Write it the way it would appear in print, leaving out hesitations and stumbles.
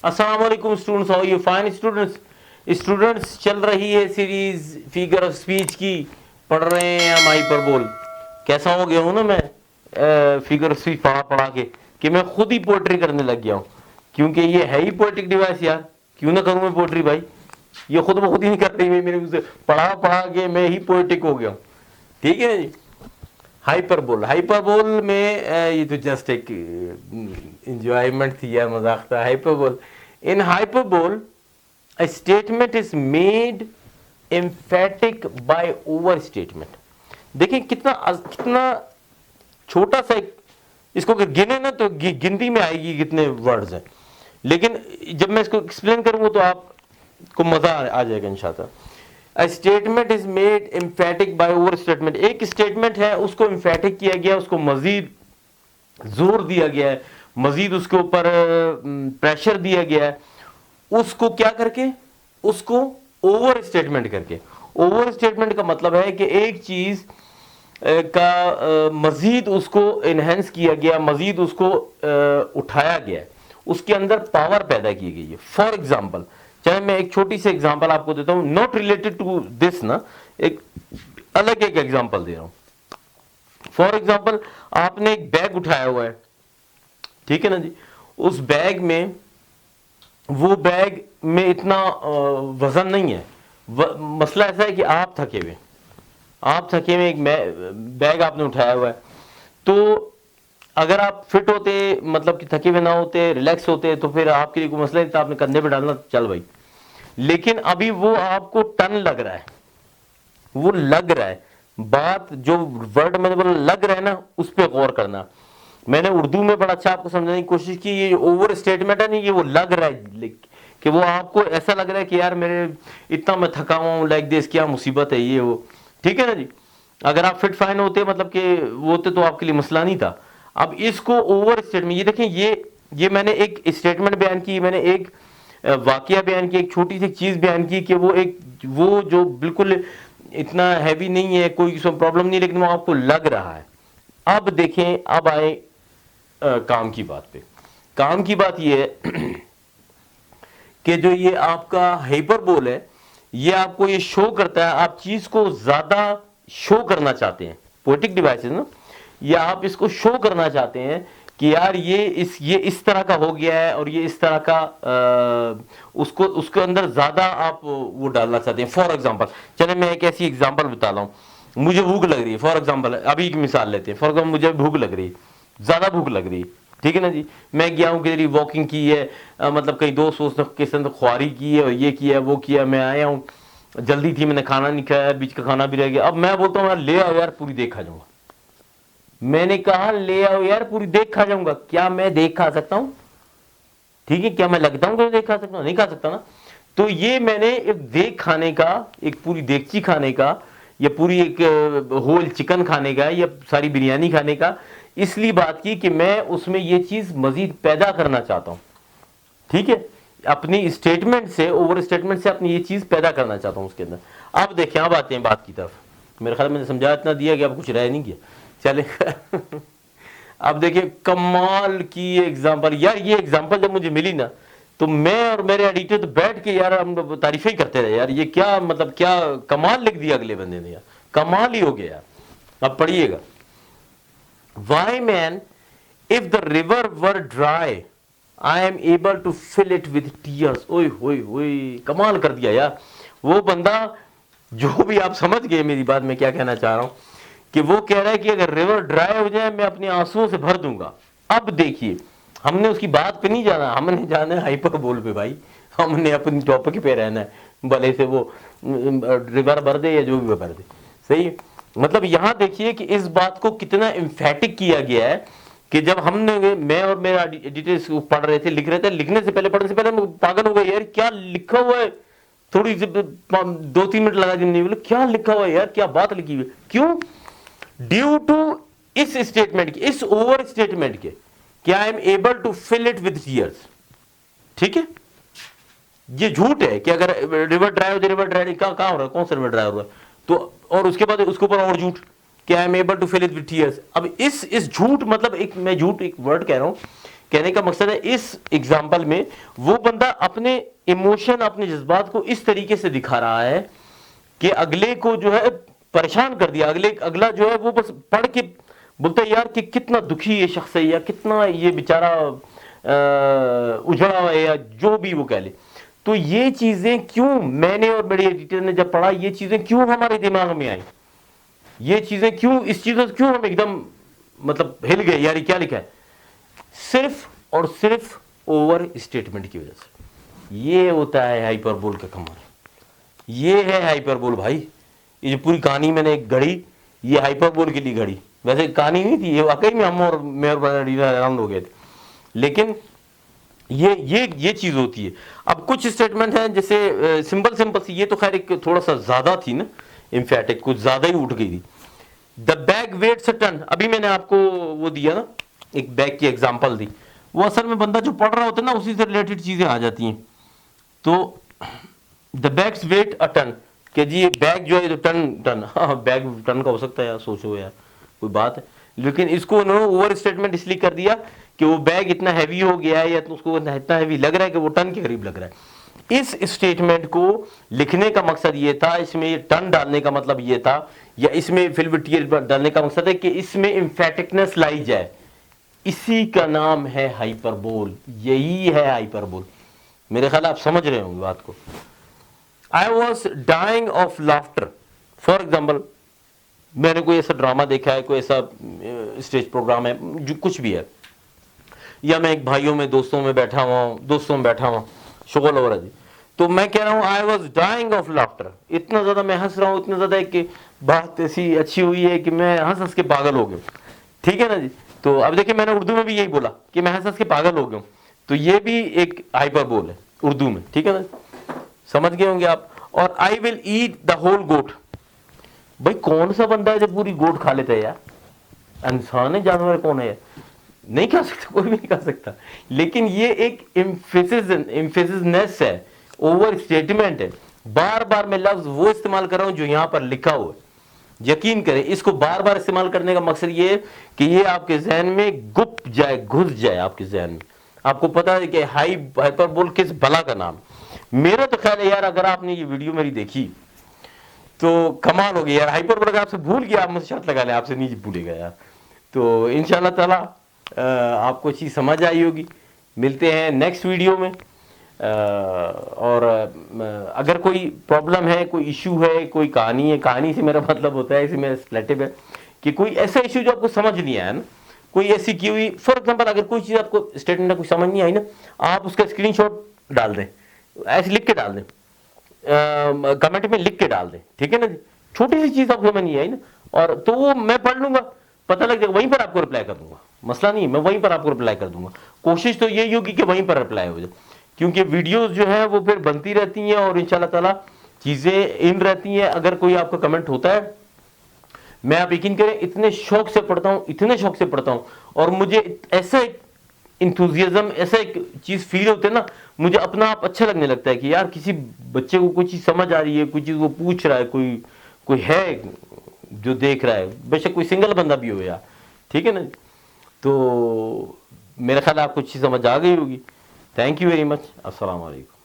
السلام علیکم students, how you fine students چل رہی ہے سیریز فیگر آف اسپیچ کی, پڑھ رہے ہیں ہم ہائپر. کیسا ہو گیا ہوں نا میں فیگر آف اسپیچ پڑھا کے کہ میں خود ہی پوئٹری کرنے لگ گیا ہوں, کیونکہ یہ ہے ہی پوئٹک ڈیوائس یار. کیوں نہ کروں میں پوئٹری بھائی, یہ خود بخود ہی نہیں کر رہی, میرے سے پڑھا کے میں ہی پوئٹک ہو گیا ہوں. ٹھیک ہے جی. ہائپر بول میں یہ تو جسٹ ایک انجوائمنٹ تھی یا مذاق تھا. ان ہائپر بول a statement is made emphatic by over statement. دیکھیں کتنا چھوٹا سا اس کو گنے نا تو گنتی میں آئے گی کتنے ورڈز ہیں, لیکن جب میں اس کو ایکسپلین کروں گا تو آپ کو مزہ آ جائے گا انشاءاللہ. A statement is made emphatic by over statement. ایک اسٹیٹمنٹ ہے اس کو emphatic کیا گیا, اس کو مزید زور دیا گیا ہے, مزید اس کے اوپر پریشر دیا گیا ہے, اس کو کیا کر کے, اس کو اوور اسٹیٹمنٹ کر کے. اوور اسٹیٹمنٹ کا مطلب ہے کہ ایک چیز کا مزید اس کو انہینس کیا گیا, مزید اس کو اٹھایا گیا, اس کے اندر پاور پیدا کی گئی ہے. فار ایگزامپل, چاہے میں ایک چھوٹی سی ایگزامپل آپ کو دیتا ہوں, ناٹ ریلیٹڈ ٹو دس نا, ایک الگ ایک ایگزامپل دے رہا ہوں. فار ایگزامپل آپ نے ایک بیگ اٹھایا ہوا ہے, ٹھیک ہے نا جی. اس بیگ میں, وہ بیگ میں اتنا وزن نہیں ہے. مسئلہ ایسا ہے کہ آپ تھکے ہوئے ایک بیگ آپ نے اٹھایا ہوا ہے. تو اگر آپ فٹ ہوتے, مطلب کہ تھکے ہوئے نہ ہوتے, ریلیکس ہوتے, تو پھر آپ کے لیے کوئی مسئلہ نہیں تھا, آپ نے کندھے پہ ڈالنا, چل بھائی. لیکن ابھی وہ آپ کو ٹن لگ رہا ہے, بات جو ورڈ میں نے بولا لگ رہا ہے نا, اس پہ غور کرنا. میں نے اردو میں بڑا اچھا آپ کو سمجھانے کی کوشش کی. یہ اوور اسٹیٹمنٹ ہے نہیں, یہ وہ لگ رہا ہے کہ وہ آپ کو ایسا لگ رہا ہے کہ یار میرے اتنا میں تھکا ہوا ہوں, لائک دس, کیا مصیبت ہے یہ وہ. ٹھیک ہے نا جی. اگر آپ فٹ فائن ہوتے, مطلب کہ وہ ہوتے, تو آپ کے لیے مسئلہ نہیں تھا. اب اس کو اوور اسٹیٹمنٹ, یہ دیکھیں, یہ میں نے ایک اسٹیٹمنٹ بیان کی, میں نے ایک واقعہ بیان کیا, ایک چھوٹی سی چیز بیان کی کہ وہ جو بالکل اتنا ہیوی نہیں ہے, کوئی اس میں پرابلم نہیں, لیکن وہ آپ کو لگ رہا ہے. اب دیکھیں, اب آئے کام کی بات پہ. کام کی بات یہ ہے کہ جو یہ آپ کا ہائپر بول ہے, یہ آپ کو یہ شو کرتا ہے, آپ چیز کو زیادہ شو کرنا چاہتے ہیں, پوئٹک ڈیوائسز نا, یا آپ اس کو شو کرنا چاہتے ہیں کہ یار یہ اس طرح کا ہو گیا ہے, اور یہ اس طرح کا اس کے اندر زیادہ آپ وہ ڈالنا چاہتے ہیں. فار ایگزامپل, چلے میں ایک ایسی ایگزامپل بتا رہا ہوں. مجھے بھوک لگ رہی ہے, فار ایگزامپل, ابھی ایک مثال لیتے ہیں. فار ایگزامپل مجھے بھوک لگ رہی ہے, زیادہ بھوک لگ رہی ہے, ٹھیک ہے نا جی. میں گیا ہوں, کہ واکنگ کی ہے, مطلب کئی دوست کے ساتھ خواری کی ہے, اور یہ کیا وہ کیا, میں آیا ہوں, جلدی تھی, میں نے کھانا نہیں کھایا, بیچ کا کھانا بھی رہ گیا. اب میں بولتا ہوں یار لے آؤ یار, پوری دیکھ کھا جاؤں گا. میں نے کہا لے آؤ یار, پوری دیکھ کھا جاؤں گا. کیا میں دیکھ کھا سکتا ہوں؟ ٹھیک ہے, کیا میں لگتا ہوں کہ دیکھ کھا سکتا ہوں؟ نہیں کھا سکتا نا. تو یہ میں نے ایک دیکھ کھانے کا, ایک پوری دیگچی کھانے کا, یا پوری ایک ہول چکن کھانے کا, یا ساری بریانی کھانے کا, اس لیے بات کی کہ میں اس میں یہ چیز مزید پیدا کرنا چاہتا ہوں. ٹھیک ہے, اپنی اسٹیٹمنٹ سے, اوور اسٹیٹمنٹ سے اپنی یہ چیز پیدا کرنا چاہتا ہوں اس کے اندر. اب دیکھیں, اب آتے ہیں بات کی طرف. میرے خیال میں نے سمجھا اتنا دیا کہ اب کچھ رہ نہیں گیا. چلے اب دیکھیں کمال کی ایگزامپل. یار یہ ایگزامپل جب مجھے ملی نا, تو میں اور میرے ایڈیٹر تو بیٹھ کے یار ہم تعریفیں ہی کرتے رہے. یار یہ کیا, مطلب کیا کمال لکھ دیا اگلے بندے نے, یار کمال ہی ہو گیا یار. اب پڑھیے گا. Why man, if the river were dry, I am able to fill it with tears. اوئے ہوئے ہوئے, کمال کر دیا یار. وہ بندہ, جو بھی آپ سمجھ گئے میری بات میں کیا کہنا چاہ رہا ہوں, کہ وہ کہہ رہا ہے کہ اگر ریور ڈرائی ہو جائے میں اپنے آنسوؤں سے بھر دوں گا. اب دیکھیے, ہم نے اس کی بات پہ نہیں جانا, ہم نے جانا ہے ہائپر بول پہ بھائی. ہم نے اپنی ٹاپک پہ رہنا ہے, بھلے سے وہ ریور بھر دے یا جو بھی بھر دے. صحیح. مطلب یہاں دیکھیے کہ اس بات کو کتنا امفیٹک کیا گیا ہے, کہ جب ہم نے, میں اور میرا ایڈیٹر پڑھ رہے تھے, لکھ رہے تھے, لکھنے سے پہلے, پڑھنے سے پہلے پاگل ہو گئے یار, کیا لکھا ہوا ہے. تھوڑی 2-3 منٹ لگا دیں, بولے کیا لکھا ہوا ہے یار, کیا بات لکھی ہوئی. کیوں؟ ڈیو ٹو اس اسٹیٹمنٹ کے, اس اوور اسٹیٹمنٹ کے, کہ I am able to fill it with tears. ٹھیک ہے, یہ جھوٹ ہے کہ اگر ریور ڈرائی ہو جائے, ریور ڈرائی کہاں ہو رہا ہے, کون سا ریور ڈرائی ہو رہا ہے, تو اور اس کے بعد اس کے اوپر اور جھوٹ کہ I am able to fill it with tears. اب اس جھوٹ, مطلب ایک میں جھوٹ ایک ورڈ کہہ رہا ہوں کہنے کا مقصد ہے اس ایگزامپل میں وہ بندہ اپنے ایموشن اپنے جذبات کو اس طریقے سے دکھا رہا ہے کہ اگلے کو جو ہے پریشان کر دیا، اگلا جو ہے وہ بس پڑھ کے بولتا ہے یار کہ کتنا دکھی یہ شخص ہے، یا کتنا یہ بیچارہ اجڑا ہوا ہے، یا جو بھی وہ کہہ لے. تو یہ چیزیں کیوں میں نے اور میرے ایڈیٹر نے جب پڑھا، یہ چیزیں کیوں ہمارے دماغ میں آئیں، یہ چیزیں کیوں، اس چیزوں سے کیوں ہم ایک دم مطلب ہل گئے یار کیا لکھا ہے، صرف اور صرف اوور اسٹیٹمنٹ کی وجہ سے. یہ ہوتا ہے ہائپربول کا کمال، یہ ہے ہائپربول بھائی. یہ جو پوری کہانی میں نے ایک گھڑی، یہ ہائپربول کے لیے گھڑی، ویسے کہانی نہیں تھی یہ، واقعی میں ہم اور میں اور حیران ہو گئے تھے، لیکن یہ چیز ہوتی ہے. اب کچھ اسٹیٹمنٹ ہیں جیسے سمپل سی، یہ تو خیر ایک تھوڑا سا زیادہ تھی نا، امفیٹک کچھ زیادہ ہی اٹھ گئی تھی. The bag weighs a ton, ابھی میں نے آپ کو وہ دیا نا، ایک بیگ کی ایگزامپل دی، وہ اصل میں بندہ جو پڑھ رہا ہوتا ہے نا اسی سے ریلیٹڈ چیزیں آ جاتی ہیں. تو دا بیگس ویٹ اے ٹن، کہ جی یہ بیگ جو ہے ٹن، ہاں بیگ ٹن کا ہو سکتا ہے یار، سوچو یار کوئی بات ہے، لیکن اس کو انہوں نے اوور اسٹیٹمنٹ اس لیے کر دیا کہ وہ بیگ اتنا ہیوی ہو گیا ہے، یا اس کو اتنا ہیوی لگ رہا ہے کہ وہ ٹن کے قریب لگ رہا ہے. اس اسٹیٹمنٹ کو لکھنے کا مقصد یہ تھا، اس میں ٹن ڈالنے کا مطلب یہ تھا، یا اس میں فلوٹیئر ڈالنے کا مقصد ہے کہ اس میں امفیٹکنس لائی جائے. اسی کا نام ہے ہائپربول، یہی ہے ہائپربول. میرے خیال آپ سمجھ رہے ہوں گے بات کو. I was dying of laughter. For example میں نے کوئی ایسا ڈرامہ دیکھا ہے، کوئی ایسا اسٹیج پروگرام ہے جو کچھ بھی ہے، یا میں ایک بھائیوں میں دوستوں میں بیٹھا ہوں شغل ہو رہا جی، تو میں کہہ رہا ہوں I was dying of laughter. اتنا زیادہ میں ہنس رہا ہوں، اتنا زیادہ کہ بات ایسی اچھی ہوئی ہے کہ میں ہنس کے پاگل ہو گیا. ٹھیک ہے نا جی. تو اب دیکھیں میں نے اردو میں بھی یہی بولا کہ میں ہنس کے پاگل ہو گیا ہوں، تو یہ بھی ایک ہائپربول ہے اردو میں. ٹھیک ہے نا، سمجھ گئے ہوں گے آپ. اور I will eat the whole goat. بھائی کون سا بندہ ہے جو پوری گوٹ کھا لیتا ہے یار؟ انسان ہے، جانور کون ہے؟ نہیں کھا سکتا، کوئی بھی نہیں کھا سکتا. لیکن یہ ایک ایمفیسسنس ہے، اوور اسٹیٹمنٹ ہے. بار بار میں لفظ وہ استعمال کر رہا ہوں جو یہاں پر لکھا ہوا ہے. یقین کریں اس کو بار بار استعمال کرنے کا مقصد یہ ہے کہ یہ آپ کے ذہن میں گپ جائے، گھس جائے آپ کے ذہن میں. آپ کو پتا ہے کہ ہائپربول کس بلا کا نام. میرا تو خیال ہے یار اگر آپ نے یہ ویڈیو میری دیکھی تو کمال ہو گیا یار. ہائپربول اگر آپ سے بھول گیا آپ مجھے شرط لگا لیں، آپ سے نہیں بھولے گا یار. تو انشاءاللہ تعالی آپ کو چیز سمجھ آئی ہوگی. ملتے ہیں نیکسٹ ویڈیو میں. اور اگر کوئی پرابلم ہے، کوئی ایشو ہے، کوئی کہانی ہے، کہانی سے میرا مطلب ہوتا ہے، اسے میرا ایکسپلیٹو ہے کہ کوئی ایسا ایشو جو آپ کو سمجھ نہیں آیا نا، کوئی ایسی کی ہوئی، فار ایگزامپل اگر کوئی چیز آپ کو اسٹیٹمنٹ کچھ سمجھ نہیں آئی نا، آپ اس کا اسکرین شاٹ ڈال دیں، ایسے لکھ کے ڈال دیں، کمنٹ میں لکھ کے ڈال دیں. ٹھیک ہے نا جی. چھوٹی سی چیز آپ کو سمجھ نہیں آئی نا، اور تو وہ میں پڑھ لوں گا، پتہ لگ جائے گا، وہیں پر آپ کو رپلائی کر دوں گا. مسئلہ نہیں، میں وہیں پر آپ کو رپلائی کر دوں گا. کوشش تو یہی ہوگی کہ وہیں پر رپلائی ہو جائے، کیونکہ ویڈیوز جو ہیں وہ پھر بنتی رہتی ہیں اور انشاءاللہ تعالیٰ چیزیں ان رہتی ہیں. اگر کوئی آپ کا کمنٹ ہوتا ہے، میں آپ یقین کریں اتنے شوق سے پڑھتا ہوں، اور مجھے ایسا ایک انتھوزیازم، ایسا ایک چیز فیل ہوتا ہے نا، مجھے اپنا آپ اچھا لگنے لگتا ہے کہ یار کسی بچے کو کوئی چیز سمجھ آ رہی ہے، کوئی چیز وہ پوچھ رہا ہے، کوئی ہے جو دیکھ رہا ہے، بے شک کوئی سنگل بندہ بھی ہو یار. ٹھیک ہے نا. تو میرا خیال آپ کو چیز سمجھ آ گئی ہوگی. Thank you very much. السلام علیکم.